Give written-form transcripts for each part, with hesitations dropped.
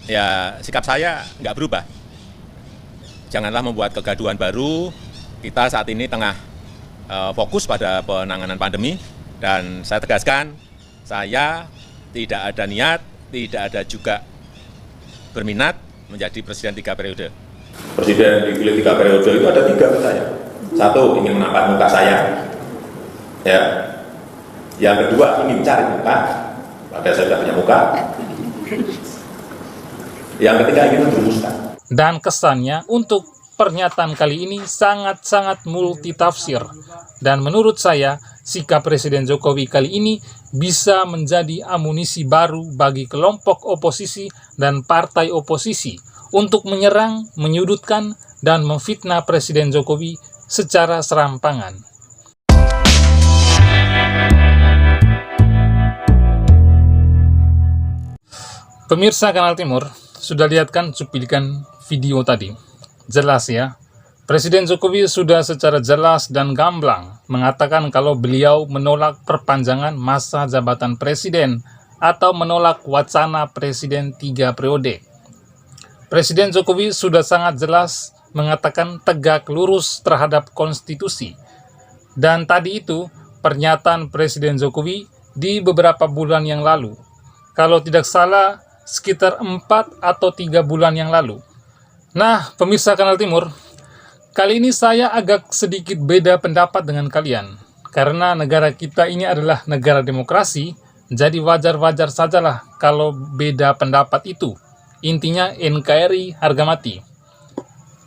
ya sikap saya nggak berubah. Janganlah membuat kegaduhan baru. Kita saat ini tengah fokus pada penanganan pandemi, dan saya tegaskan, saya tidak ada niat, tidak ada juga berminat menjadi presiden 3 periode. Presiden dipilih 3 periode itu ada 3 menurut saya. Satu, ingin menampar muka saya. Ya. Yang kedua, ingin cari muka. Padahal saya sudah punya muka. Yang ketiga, ingin menjerumuskan. Dan kesannya untuk pernyataan kali ini sangat-sangat multitafsir. Dan menurut saya, sikap Presiden Jokowi kali ini bisa menjadi amunisi baru bagi kelompok oposisi dan partai oposisi untuk menyerang, menyudutkan, dan memfitnah Presiden Jokowi secara serampangan. Pemirsa Kanal Timur, sudah lihat kan cuplikan video tadi? Jelas ya, Presiden Jokowi sudah secara jelas dan gamblang mengatakan kalau beliau menolak perpanjangan masa jabatan presiden atau menolak wacana presiden 3 periode. Presiden Jokowi sudah sangat jelas mengatakan tegak lurus terhadap konstitusi. Dan tadi itu pernyataan Presiden Jokowi di beberapa bulan yang lalu. Kalau tidak salah, sekitar 4 atau 3 bulan yang lalu. Nah, pemirsa Kanal Timur, kali ini saya agak sedikit beda pendapat dengan kalian. Karena negara kita ini adalah negara demokrasi, jadi wajar-wajar sajalah kalau beda pendapat itu. Intinya NKRI harga mati.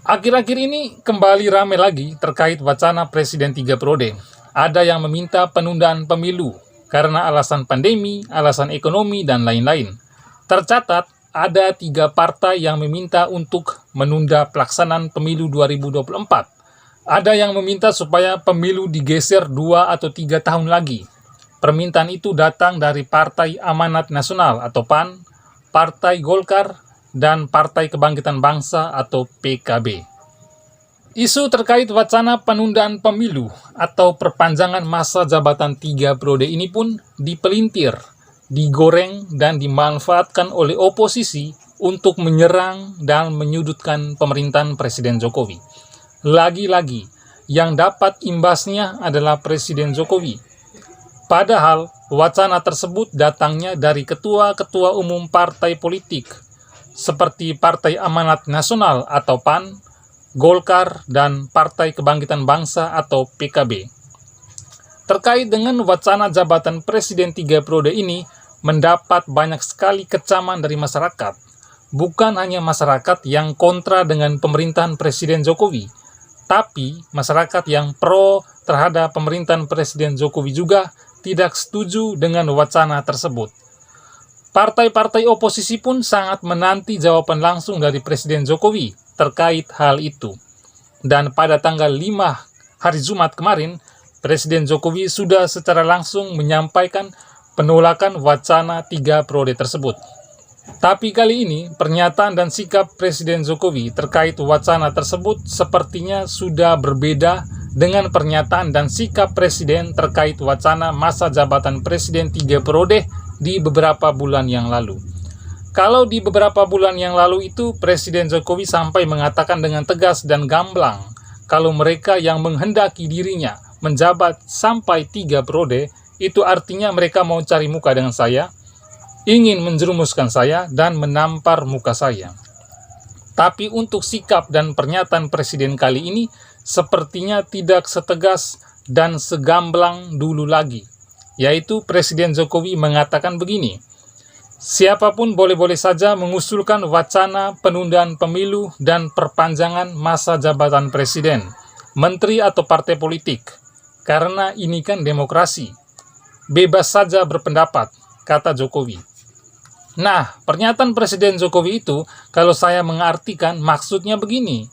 Akhir-akhir ini kembali ramai lagi terkait wacana Presiden 3 periode. Ada yang meminta penundaan pemilu karena alasan pandemi, alasan ekonomi, dan lain-lain. Tercatat, ada 3 partai yang meminta untuk menunda pelaksanaan pemilu 2024. Ada yang meminta supaya pemilu digeser 2 atau 3 tahun lagi. Permintaan itu datang dari Partai Amanat Nasional atau PAN, Partai Golkar, dan Partai Kebangkitan Bangsa atau PKB. Isu terkait wacana penundaan pemilu atau perpanjangan masa jabatan 3 periode ini pun dipelintir, digoreng, dan dimanfaatkan oleh oposisi untuk menyerang dan menyudutkan pemerintahan Presiden Jokowi. Lagi-lagi, yang dapat imbasnya adalah Presiden Jokowi. Padahal, wacana tersebut datangnya dari ketua-ketua umum partai politik, seperti Partai Amanat Nasional atau PAN, Golkar, dan Partai Kebangkitan Bangsa atau PKB. Terkait dengan wacana jabatan Presiden 3 periode ini, mendapat banyak sekali kecaman dari masyarakat. Bukan hanya masyarakat yang kontra dengan pemerintahan Presiden Jokowi, tapi masyarakat yang pro terhadap pemerintahan Presiden Jokowi juga tidak setuju dengan wacana tersebut. Partai-partai oposisi pun sangat menanti jawaban langsung dari Presiden Jokowi terkait hal itu. Dan pada tanggal 5 hari Jumat kemarin, Presiden Jokowi sudah secara langsung menyampaikan penolakan wacana 3 periode tersebut. Tapi kali ini, pernyataan dan sikap Presiden Jokowi terkait wacana tersebut sepertinya sudah berbeda dengan pernyataan dan sikap Presiden terkait wacana masa jabatan Presiden 3 periode di beberapa bulan yang lalu. Kalau di beberapa bulan yang lalu itu, Presiden Jokowi sampai mengatakan dengan tegas dan gamblang kalau mereka yang menghendaki dirinya menjabat sampai 3 periode, itu artinya mereka mau cari muka dengan saya, ingin menjerumuskan saya, dan menampar muka saya. Tapi untuk sikap dan pernyataan Presiden kali ini, sepertinya tidak setegas dan segamblang dulu lagi. Yaitu Presiden Jokowi mengatakan begini, siapapun boleh-boleh saja mengusulkan wacana penundaan pemilu dan perpanjangan masa jabatan presiden, menteri atau partai politik. Karena ini kan demokrasi. Bebas saja berpendapat, kata Jokowi. Nah, pernyataan Presiden Jokowi itu, kalau saya mengartikan, maksudnya begini.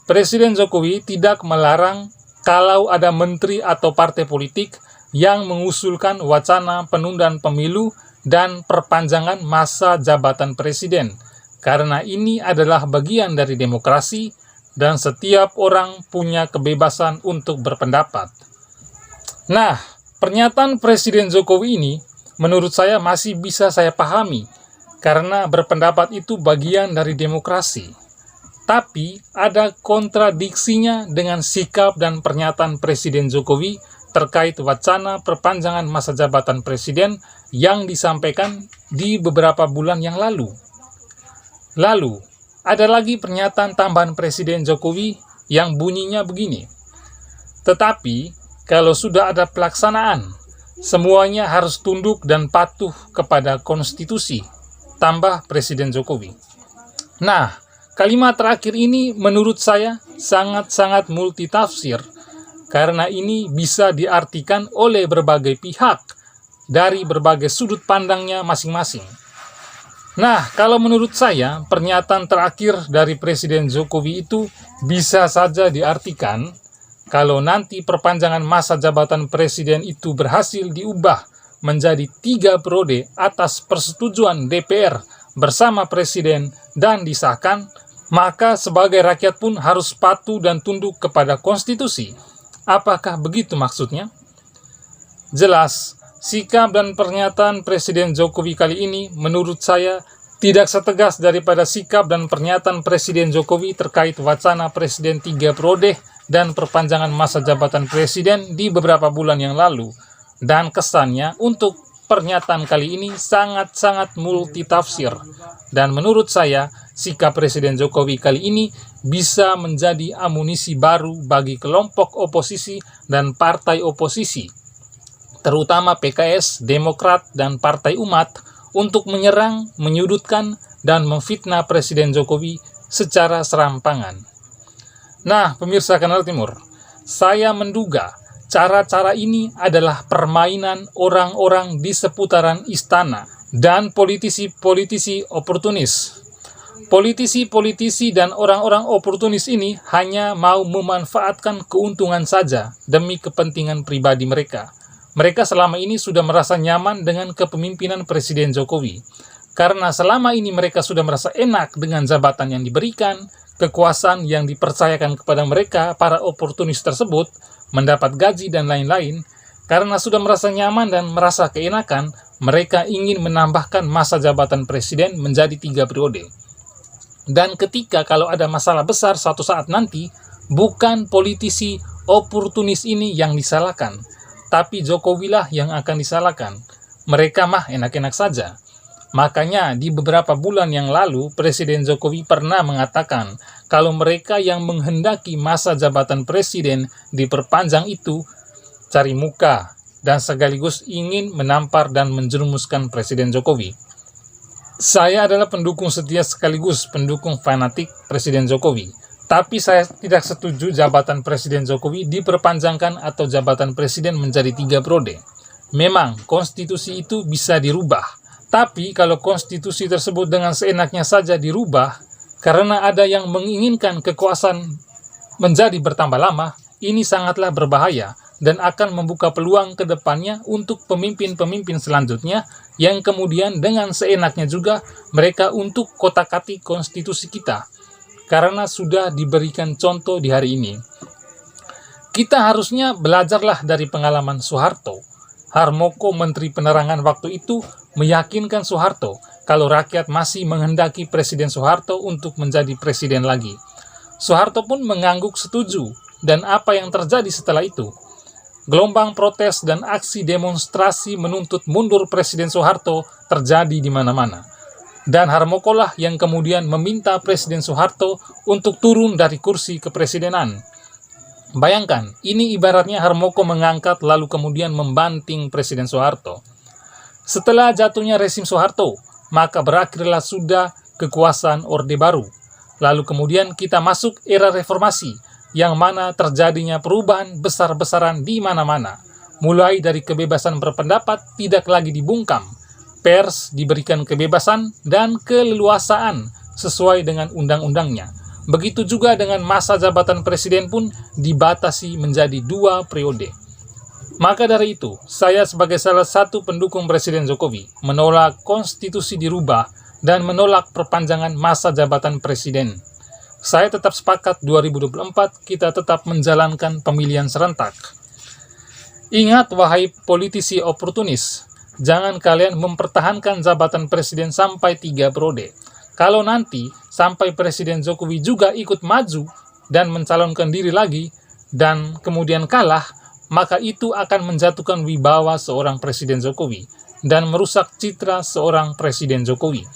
Presiden Jokowi tidak melarang kalau ada menteri atau partai politik yang mengusulkan wacana penundaan pemilu dan perpanjangan masa jabatan presiden, karena ini adalah bagian dari demokrasi dan setiap orang punya kebebasan untuk berpendapat. Nah, pernyataan Presiden Jokowi ini menurut saya masih bisa saya pahami, karena berpendapat itu bagian dari demokrasi. Tapi ada kontradiksinya dengan sikap dan pernyataan Presiden Jokowi terkait wacana perpanjangan masa jabatan presiden yang disampaikan di beberapa bulan yang lalu. Lalu, ada lagi pernyataan tambahan Presiden Jokowi yang bunyinya begini. Tetapi, kalau sudah ada pelaksanaan, semuanya harus tunduk dan patuh kepada konstitusi, tambah Presiden Jokowi. Nah, kalimat terakhir ini menurut saya sangat-sangat multitafsir, karena ini bisa diartikan oleh berbagai pihak dari berbagai sudut pandangnya masing-masing. Nah, kalau menurut saya, pernyataan terakhir dari Presiden Jokowi itu bisa saja diartikan kalau nanti perpanjangan masa jabatan presiden itu berhasil diubah menjadi 3 periode atas persetujuan DPR bersama presiden dan disahkan, maka sebagai rakyat pun harus patuh dan tunduk kepada konstitusi. Apakah begitu maksudnya? Jelas, sikap dan pernyataan Presiden Jokowi kali ini menurut saya tidak setegas daripada sikap dan pernyataan Presiden Jokowi terkait wacana presiden 3 periode dan perpanjangan masa jabatan presiden di beberapa bulan yang lalu. Dan kesannya untuk pernyataan kali ini sangat-sangat multitafsir. Dan menurut saya, sikap Presiden Jokowi kali ini bisa menjadi amunisi baru bagi kelompok oposisi dan partai oposisi, terutama PKS, Demokrat, dan Partai Umat, untuk menyerang, menyudutkan, dan memfitnah Presiden Jokowi secara serampangan. Nah, pemirsa Kanal Timur, saya menduga cara-cara ini adalah permainan orang-orang di seputaran istana dan politisi-politisi oportunis. Politisi-politisi dan orang-orang oportunis ini hanya mau memanfaatkan keuntungan saja demi kepentingan pribadi mereka. Mereka selama ini sudah merasa nyaman dengan kepemimpinan Presiden Jokowi. Karena selama ini mereka sudah merasa enak dengan jabatan yang diberikan, kekuasaan yang dipercayakan kepada mereka, para oportunis tersebut, mendapat gaji dan lain-lain. Karena sudah merasa nyaman dan merasa keenakan, mereka ingin menambahkan masa jabatan presiden menjadi 3 periode. Dan ketika kalau ada masalah besar suatu saat nanti, bukan politisi oportunis ini yang disalahkan, tapi Jokowilah yang akan disalahkan. Mereka mah enak-enak saja. Makanya di beberapa bulan yang lalu, Presiden Jokowi pernah mengatakan kalau mereka yang menghendaki masa jabatan presiden diperpanjang itu cari muka dan sekaligus ingin menampar dan menjerumuskan Presiden Jokowi. Saya adalah pendukung setia sekaligus pendukung fanatik Presiden Jokowi. Tapi saya tidak setuju jabatan Presiden Jokowi diperpanjangkan atau jabatan presiden menjadi 3 periode. Memang konstitusi itu bisa dirubah. Tapi kalau konstitusi tersebut dengan seenaknya saja dirubah, karena ada yang menginginkan kekuasaan menjadi bertambah lama, ini sangatlah berbahaya dan akan membuka peluang ke depannya untuk pemimpin-pemimpin selanjutnya yang kemudian dengan seenaknya juga mereka untuk kotak-katik konstitusi kita. Karena sudah diberikan contoh di hari ini. Kita harusnya belajarlah dari pengalaman Soeharto. Harmoko, Menteri Penerangan waktu itu, meyakinkan Soeharto kalau rakyat masih menghendaki Presiden Soeharto untuk menjadi presiden lagi. Soeharto pun mengangguk setuju, dan apa yang terjadi setelah itu? Gelombang protes dan aksi demonstrasi menuntut mundur Presiden Soeharto terjadi di mana-mana. Dan Harmoko lah yang kemudian meminta Presiden Soeharto untuk turun dari kursi kepresidenan. Bayangkan, ini ibaratnya Harmoko mengangkat lalu kemudian membanting Presiden Soeharto. Setelah jatuhnya rezim Soeharto, maka berakhirlah sudah kekuasaan Orde Baru. Lalu kemudian kita masuk era reformasi, yang mana terjadinya perubahan besar-besaran di mana-mana. Mulai dari kebebasan berpendapat tidak lagi dibungkam, pers diberikan kebebasan dan keleluasaan sesuai dengan undang-undangnya. Begitu juga dengan masa jabatan presiden pun dibatasi menjadi 2 periode. Maka dari itu, saya sebagai salah satu pendukung Presiden Jokowi menolak konstitusi dirubah dan menolak perpanjangan masa jabatan presiden. Saya tetap sepakat 2024 kita tetap menjalankan pemilihan serentak. Ingat wahai politisi oportunis, jangan kalian mempertahankan jabatan presiden sampai 3 periode. Kalau nanti sampai Presiden Jokowi juga ikut maju dan mencalonkan diri lagi dan kemudian kalah, maka itu akan menjatuhkan wibawa seorang Presiden Jokowi dan merusak citra seorang Presiden Jokowi.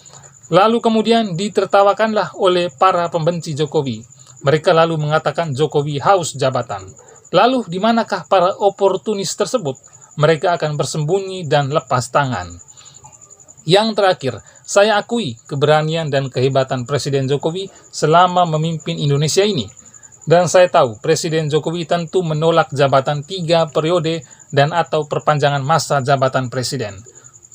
Lalu kemudian ditertawakanlah oleh para pembenci Jokowi. Mereka lalu mengatakan Jokowi haus jabatan. Lalu di manakah para oportunis tersebut? Mereka akan bersembunyi dan lepas tangan. Yang terakhir, saya akui keberanian dan kehebatan Presiden Jokowi selama memimpin Indonesia ini. Dan saya tahu Presiden Jokowi tentu menolak jabatan 3 periode dan atau perpanjangan masa jabatan presiden.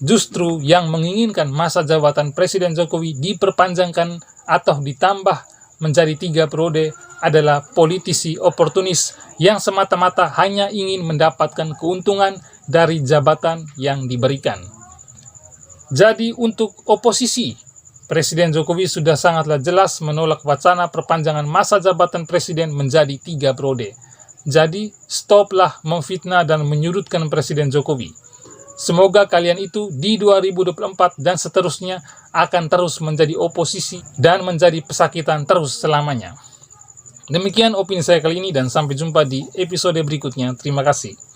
Justru yang menginginkan masa jabatan Presiden Jokowi diperpanjangkan atau ditambah menjadi 3 periode adalah politisi oportunis yang semata-mata hanya ingin mendapatkan keuntungan dari jabatan yang diberikan. Jadi untuk oposisi, Presiden Jokowi sudah sangatlah jelas menolak wacana perpanjangan masa jabatan presiden menjadi 3 periode. Jadi stoplah memfitnah dan menyudutkan Presiden Jokowi. Semoga kalian itu di 2024 dan seterusnya akan terus menjadi oposisi dan menjadi pesakitan terus selamanya. Demikian opini saya kali ini dan sampai jumpa di episode berikutnya. Terima kasih.